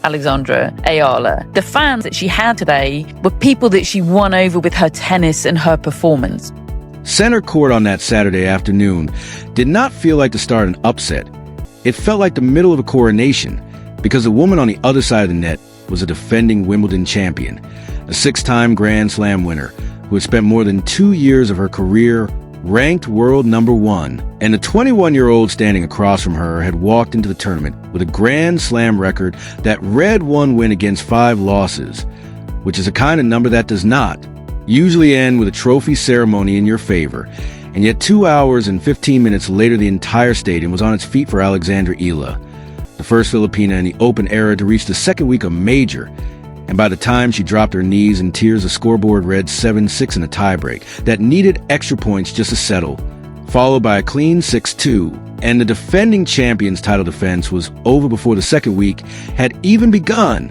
Alexandra Eala. The fans that she had today were people that she won over with her tennis and her performance. Center court on that Saturday afternoon did not feel like the start of an upset. It felt like the middle of a coronation, because the woman on the other side of the net was a defending Wimbledon champion, a 6-time Grand Slam winner who had spent more than 2 years of her career ranked world number 1, and the 21-year-old standing across from her had walked into the tournament with a Grand Slam record that read 1 win against 5 losses, which is a kind of number that does not usually end with a trophy ceremony in your favor. And yet 2 hours and 15 minutes later, the entire stadium was on its feet for Alexandra Eala, the first Filipina in the Open era to reach the second week of major. And by the time she dropped her knees in tears, the scoreboard read 7-6 in a tiebreak that needed extra points just to settle, followed by a clean 6-2. And the defending champion's title defense was over before the second week had even begun.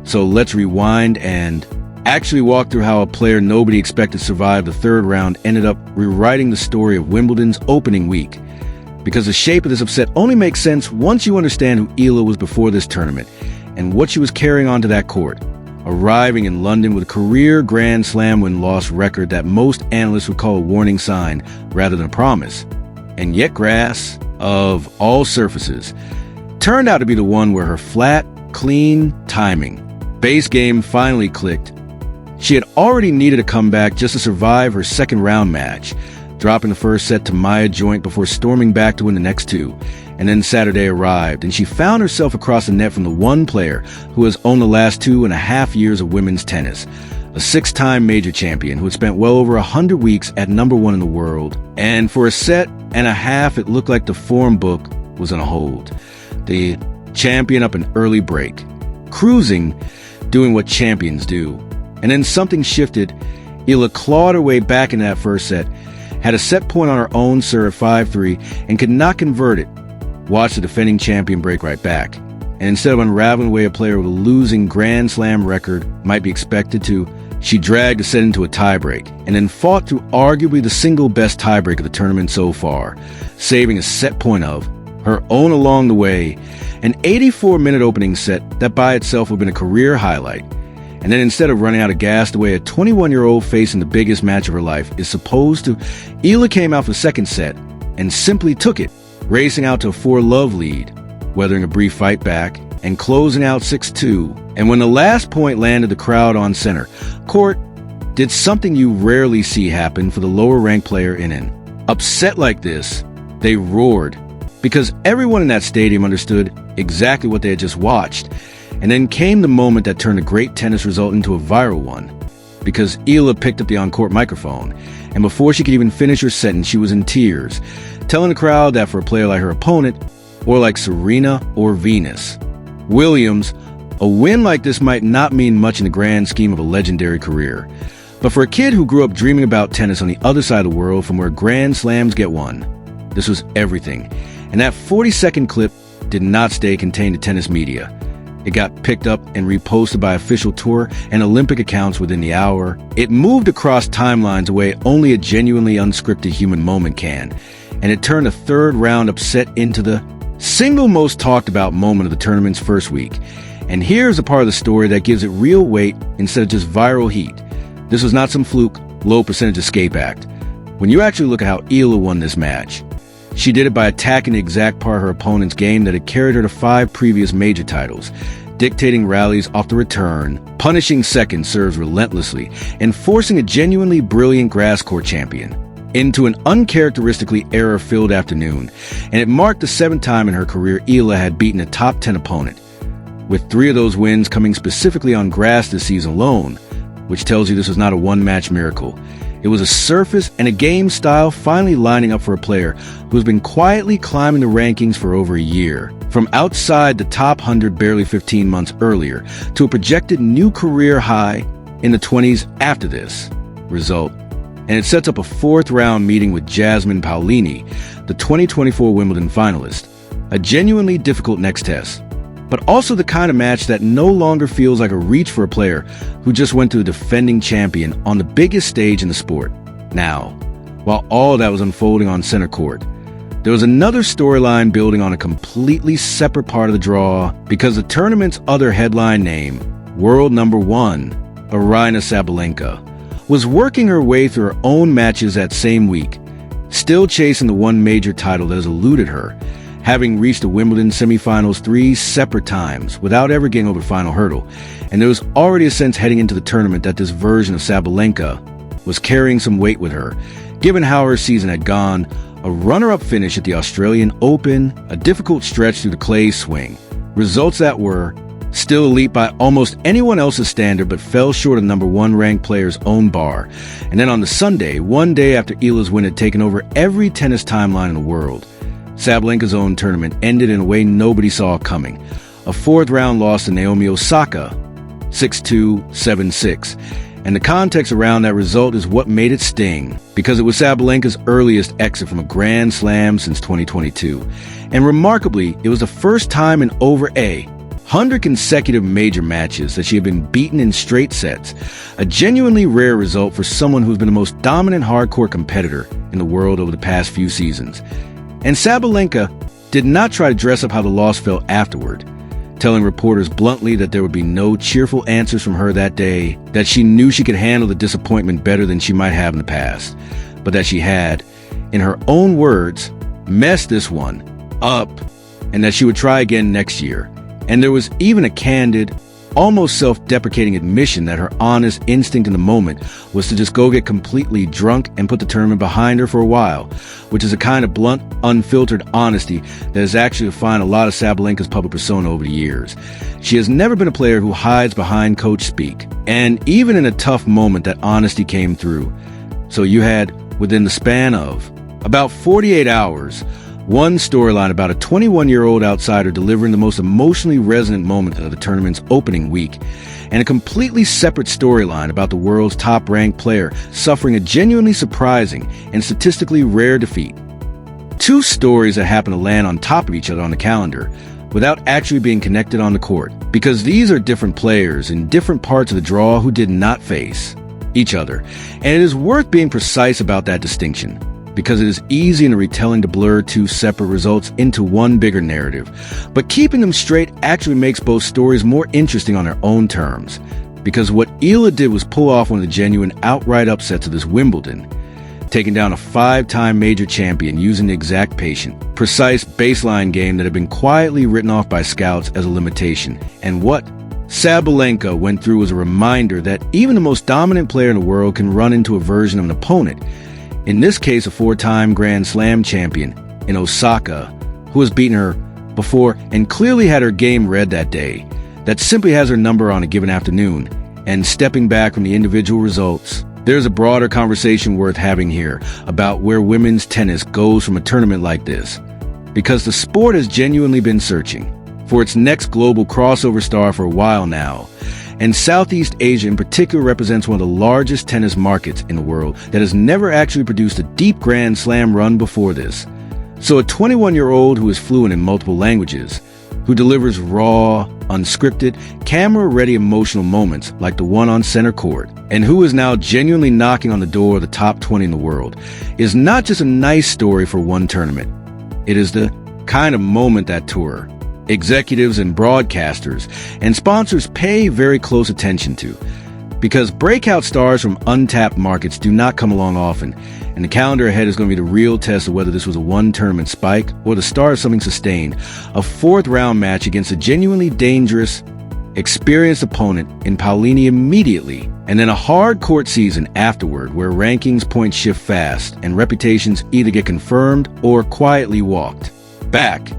So let's rewind and actually walk through how a player nobody expected to survive the third round ended up rewriting the story of Wimbledon's opening week. Because the shape of this upset only makes sense once you understand who Eala was before this tournament and what she was carrying onto that court, arriving in London with a career Grand Slam win-loss record that most analysts would call a warning sign rather than a promise. And yet grass, of all surfaces, turned out to be the one where her flat, clean timing, base game finally clicked. She had already needed a comeback just to survive her second round match, dropping the first set to Maya Joint before storming back to win the next 2. And then Saturday arrived, and she found herself across the net from the one player who has owned the last 2.5 years of women's tennis, a 6-time major champion who had spent well over 100 weeks at number 1 in the world. And for a set and a half, it looked like the form book was on a hold. The champion up an early break, cruising, doing what champions do. And then something shifted. Eala clawed her way back in that first set, had a set point on her own serve 5-3, and could not convert it. Watch the defending champion break right back. And instead of unraveling away a player with a losing Grand Slam record might be expected to, she dragged the set into a tiebreak, and then fought through arguably the single best tiebreak of the tournament so far, saving a set point of her own along the way, an 84-minute opening set that by itself would have been a career highlight. And then instead of running out of gas the way a 21-year-old facing the biggest match of her life is supposed to, Eala came out for the second set and simply took it, racing out to a 4-love lead, weathering a brief fight back, and closing out 6-2. And when the last point landed, the crowd on center court did something you rarely see happen for the lower-ranked player in an upset like this. They roared, because everyone in that stadium understood exactly what they had just watched. And then came the moment that turned a great tennis result into a viral one, because Eala picked up the on-court microphone, and before she could even finish her sentence, she was in tears, telling the crowd that for a player like her opponent, or like Serena or Venus Williams, a win like this might not mean much in the grand scheme of a legendary career. But for a kid who grew up dreaming about tennis on the other side of the world from where Grand Slams get won, this was everything. And that 40-second clip did not stay contained to tennis media. It got picked up and reposted by official tour and Olympic accounts within the hour. It moved across timelines the way only a genuinely unscripted human moment can. And it turned a third round upset into the single most talked about moment of the tournament's first week. And here's a part of the story that gives it real weight instead of just viral heat. This was not some fluke, low percentage escape act. When you actually look at how Eala won this match, she did it by attacking the exact part of her opponent's game that had carried her to 5 previous major titles, dictating rallies off the return, punishing second serves relentlessly, and forcing a genuinely brilliant grass court champion into an uncharacteristically error-filled afternoon. And it marked the 7th time in her career Eala had beaten a top 10 opponent, with 3 of those wins coming specifically on grass this season alone, which tells you this was not a one-match miracle. It was a surface and a game style finally lining up for a player who's been quietly climbing the rankings for over a year, from outside the top 100 barely 15 months earlier to a projected new career high in the 20s after this result. And it sets up a 4th round meeting with Jasmine Paolini, the 2024 Wimbledon finalist, a genuinely difficult next test, but also the kind of match that no longer feels like a reach for a player who just went to a defending champion on the biggest stage in the sport. Now, while all that was unfolding on center court, there was another storyline building on a completely separate part of the draw because the tournament's other headline name, world number 1, Aryna Sabalenka, was working her way through her own matches that same week, still chasing the one major title that has eluded her, having reached the Wimbledon semifinals 3 separate times without ever getting over the final hurdle. And there was already a sense heading into the tournament that this version of Sabalenka was carrying some weight with her, given how her season had gone: a runner-up finish at the Australian Open, a difficult stretch through the clay swing, results that were still elite by almost anyone else's standard but fell short of number 1 ranked player's own bar. And then on the Sunday, one day after Eala's win had taken over every tennis timeline in the world, Sabalenka's own tournament ended in a way nobody saw coming. A 4th-round loss to Naomi Osaka, 6-2, 7-6. And the context around that result is what made it sting, because it was Sabalenka's earliest exit from a Grand Slam since 2022. And remarkably, it was the first time in over 100 consecutive major matches that she had been beaten in straight sets, a genuinely rare result for someone who's been the most dominant hardcore competitor in the world over the past few seasons. And Sabalenka did not try to dress up how the loss felt afterward, telling reporters bluntly that there would be no cheerful answers from her that day, that she knew she could handle the disappointment better than she might have in the past, but that she had, in her own words, messed this one up, and that she would try again next year. And there was even a candid, almost self-deprecating admission that her honest instinct in the moment was to just go get completely drunk and put the tournament behind her for a while, which is a kind of blunt, unfiltered honesty that has actually defined a lot of Sabalenka's public persona over the years. She has never been a player who hides behind coach speak, and even in a tough moment, that honesty came through. So you had, within the span of about 48 hours, one storyline about a 21-year-old outsider delivering the most emotionally resonant moment of the tournament's opening week, and a completely separate storyline about the world's top-ranked player suffering a genuinely surprising and statistically rare defeat. 2 stories that happen to land on top of each other on the calendar without actually being connected on the court, because these are different players in different parts of the draw who did not face each other. And it is worth being precise about that distinction, because it is easy in a retelling to blur 2 separate results into one bigger narrative. But keeping them straight actually makes both stories more interesting on their own terms, because what Eala did was pull off one of the genuine outright upsets of this Wimbledon, taking down a 5-time major champion using the exact precise baseline game that had been quietly written off by scouts as a limitation. And what Sabalenka went through was a reminder that even the most dominant player in the world can run into a version of an opponent, in this case a 4-time Grand Slam champion in Osaka, who has beaten her before and clearly had her game read that day, that simply has her number on a given afternoon. And stepping back from the individual results, there's a broader conversation worth having here about where women's tennis goes from a tournament like this, because the sport has genuinely been searching for its next global crossover star for a while now. And Southeast Asia in particular represents one of the largest tennis markets in the world that has never actually produced a deep Grand Slam run before this. So a 21-year-old who is fluent in multiple languages, who delivers raw, unscripted, camera-ready emotional moments like the one on center court, and who is now genuinely knocking on the door of the top 20 in the world, is not just a nice story for one tournament. It is the kind of moment that tour, executives and broadcasters and sponsors pay very close attention to, because breakout stars from untapped markets do not come along often, and the calendar ahead is going to be the real test of whether this was a one-tournament spike or the start of something sustained. A 4th-round match against a genuinely dangerous, experienced opponent in Paolini immediately, and then a hard court season afterward where rankings points shift fast and reputations either get confirmed or quietly walked back.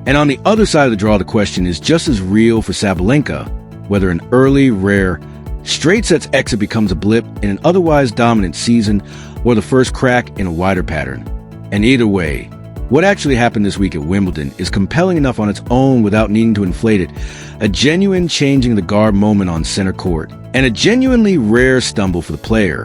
And on the other side of the draw, the question is just as real for Sabalenka, whether an early, rare, straight sets exit becomes a blip in an otherwise dominant season or the first crack in a wider pattern. And either way, what actually happened this week at Wimbledon is compelling enough on its own without needing to inflate it. A genuine changing the guard moment on center court, and a genuinely rare stumble for the player,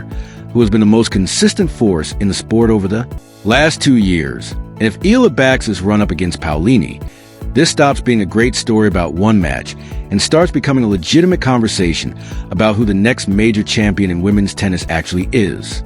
who has been the most consistent force in the sport over the last 2 years. And if Eala backs this run-up against Paolini, this stops being a great story about one match and starts becoming a legitimate conversation about who the next major champion in women's tennis actually is.